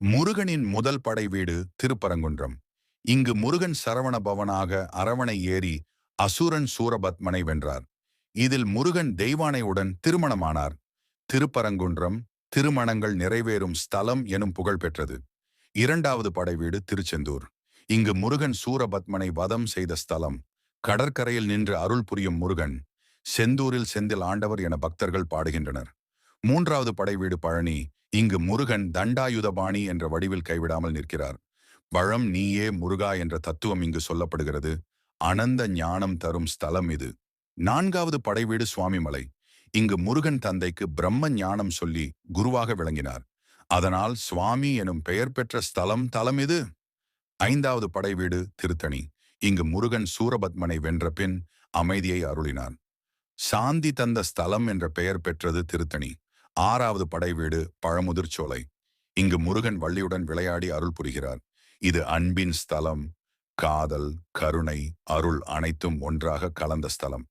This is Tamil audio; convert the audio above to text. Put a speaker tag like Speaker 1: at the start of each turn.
Speaker 1: முருகனின் முதல் படை வீடு திருப்பரங்குன்றம். இங்கு முருகன் சரவண பவனாக அரவணை ஏறி அசுரன் சூரபத்மனை வென்றார். இதில் முருகன் தெய்வானையுடன் திருமணமானார். திருப்பரங்குன்றம் திருமணங்கள் நிறைவேறும் ஸ்தலம் எனும் புகழ் பெற்றது. இரண்டாவது படை வீடு திருச்செந்தூர். இங்கு முருகன் சூரபத்மனை வதம் செய்த ஸ்தலம். கடற்கரையில் நின்று அருள் புரியும் முருகன். செந்தூரில் செந்தில் ஆண்டவர் என பக்தர்கள் பாடுகின்றனர். மூன்றாவது படை வீடு பழனி. இங்கு முருகன் தண்டாயுதபாணி என்ற வடிவில் கைவிடாமல் நிற்கிறார். பழம் நீயே முருகா என்ற தத்துவம் இங்கு சொல்லப்படுகிறது. அனந்த ஞானம் தரும் ஸ்தலம் இது. நான்காவது படைவீடு சுவாமிமலை. இங்கு முருகன் தந்தைக்கு பிரம்ம ஞானம் சொல்லி குருவாக விளங்கினார். அதனால் சுவாமி எனும் பெயர் பெற்ற ஸ்தலம் தலம் இது. ஐந்தாவது படைவீடு திருத்தணி. இங்கு முருகன் சூரபத்மனை வென்ற பின் அமைதியை அருளினார். சாந்தி தந்த ஸ்தலம் என்ற பெயர் பெற்றது திருத்தணி. ஆறாவது படைவீடு பழமுதிர்ச்சோலை. இங்கு முருகன் வள்ளியுடன் விளையாடி அருள் புரிகிறார். இது அன்பின் ஸ்தலம். காதல், கருணை, அருள் அனைத்தும் ஒன்றாக கலந்த ஸ்தலம்.